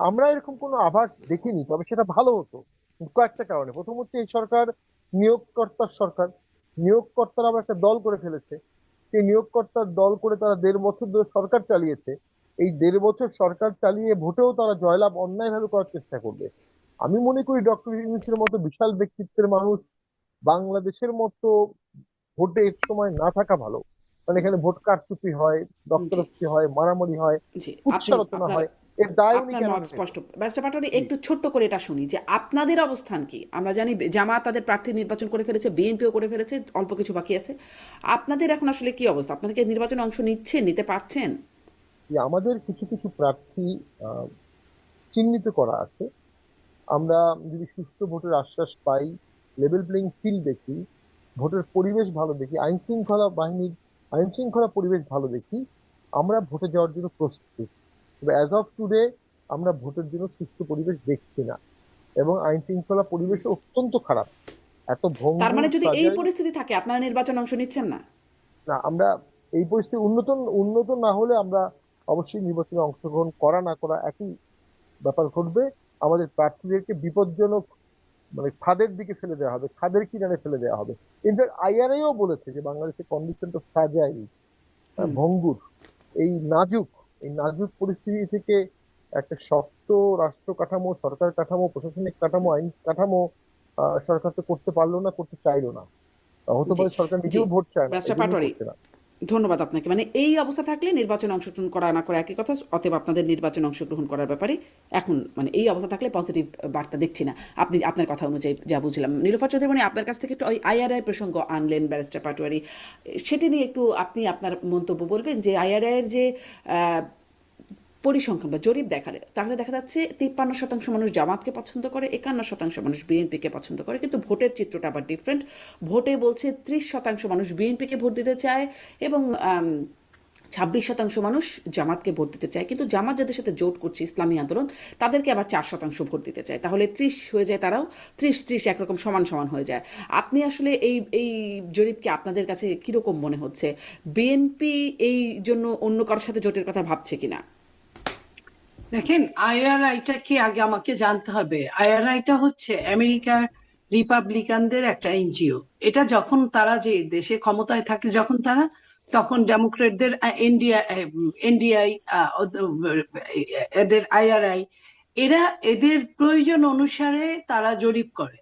আমরা এরকম কোনো আভাস দেখিনি, তবে সেটা ভালো হতো কয়েকটা কারণে। প্রথম হচ্ছে এই সরকার নিয়োগকর্তার সরকার, নিয়োগকর্তারা আবার একটা দল করে ফেলেছে। সেই নিয়োগকর্তার দল করে তারা 1.5 বছর ধরে সরকার চালিয়েছে। এই 1.5 বছর সরকার চালিয়ে ভোটেও তারা জয়লাভ অন্যায়ভাবে করার চেষ্টা করবে। আমি মনে করি ডক্টর ইউনূসের মতো বিশাল ব্যক্তিত্বের মানুষ বাংলাদেশের মতো ভোটে এক সময় না থাকা ভালো। মানে এখানে ভোট কারচুপি হয়, জি, রক্তারক্তি হয়, মারামারি হয়, জি। আপনি কুৎসারচনা আপনার হয়। এর দায় উনি আপনার কেন মত নেবেন? স্পষ্ট। ব্যারিস্টার পাটোয়ারি, জি। একটু ছোট্ট করে এটা শুনি যে আপনাদের অবস্থান কি? আমরা জানি জামায়াত তাদের প্রার্থী নির্বাচন করে ফেলেছে, বিএনপিও করে ফেলেছে, অল্প কিছু বাকি আছে। আপনাদের এখন আসলে কি অবস্থা? আপনারা কি নির্বাচনে অংশ নিচ্ছেন, নিতে পারছেন? যে আমাদের কিছু কিছু প্রার্থী আহ, চিহ্নিত করা আছে। আমরা যদি সুষ্ঠু ভোটের আশ্বাস পাই, লেভেল প্লেইং ফিল্ড দেখি, ভোটের পরিবেশ ভালো দেখি, আইন শৃঙ্খলা পরিবেশ ভালো দেখি, আমরা ভোটে যাওয়ার জন্য প্রস্তুত। তবে অ্যাজ অফ টুডে আমরা ভোটের জন্য সুষ্ঠু পরিবেশ দেখছি না, এবং আইন শৃঙ্খলা পরিবেশ অত্যন্ত খারাপ। এত তার ভঙ্গুর মানে যদি এই সাজাই। পরিস্থিতি থাকে আপনারা নির্বাচনে অংশ নিচ্ছেন না? না, আমরা এই পরিস্থিতি উন্নত উন্নত না হলে আমরা অবশ্যই নির্বাচনে অংশগ্রহণ করা না করা একই ব্যাপার ঘটবে। আমাদের প্রার্থীদেরকে বিপজ্জনক মানে খাদের দিকে ফেলে দেওয়া হবে, খাদের কিনারে ফেলে দেওয়া হবে। ইনফ্যাক্ট আইআরএও বলেছে যে বাংলাদেশের কন্ডিশন তো ফ্রাজাইল, হুম। ভঙ্গুর, এই নাজুক, এই নাজুক পরিস্থিতি থেকে একটা শক্ত রাষ্ট্র কাঠামো, সরকার কাঠামো, প্রশাসনিক কাঠামো, আইন কাঠামো সরকার তো করতে পারলো না, করতে চাইলো না। হতে জি, পারে সরকার জি। নিজেও ভোট চায় না, এই ব্যারিস্টার জন্যই পাটোয়ারি, করছে না। ধন্যবাদ আপনাকে। মানে এই অবস্থা থাকলে নির্বাচনে অংশগ্রহণ করা না করা একই কথা। অতএব আপনাদের নির্বাচনে অংশগ্রহণ করার ব্যাপারে এখন মানে এই অবস্থা থাকলে পজিটিভ বার্তা দেখছি না। আপনি আপনার কথা অনুযায়ী যা বুঝলাম। নীলোফার চৌধুরী, মানে আপনার কাছ থেকে একটু ওই আইআরআই প্রসঙ্গ আনলেন ব্যারিস্টার পাটোয়ারি। সেটি নিয়ে একটু আপনি আপনার মন্তব্য বলবেন যে আইআরআই এর যে আহ, পরিসংখ্যান বা জরিপ দেখালে তাহলে দেখা যাচ্ছে 53% মানুষ জামাতকে পছন্দ করে, 51% মানুষ বিএনপিকে পছন্দ করে, কিন্তু ভোটের চিত্রটা আবার ডিফারেন্ট। ভোটে বলছে 30% মানুষ বিএনপিকে ভোট দিতে চায় এবং 26% মানুষ জামাতকে ভোট দিতে চায়, কিন্তু জামাত যাদের সাথে জোট করছে ইসলামী আন্দোলন তাদেরকে আবার 4% ভোট দিতে চায়, তাহলে 30 হয়ে যায়, তারাও 30-30 একরকম সমান সমান হয়ে যায়। আপনি আসলে এই এই জরিপকে আপনাদের কাছে কিরকম মনে হচ্ছে? বিএনপি এই জন্য অন্য কারোর সাথে জোটের কথা ভাবছে কিনা? দেখেন, আইআরআইটা কি আগে আমাকে জানতে হবে। আইআরআইটা হচ্ছে আমেরিকার রিপাবলিকানদের একটা এনজিও। এটা যখন তারা যে দেশে ক্ষমতায় থাকে, যখন তারা, তখন ডেমোক্রেটদের এনডিআই, এদের আইআরআই, এরা এদের প্রয়োজন অনুসারে তারা জরিপ করে।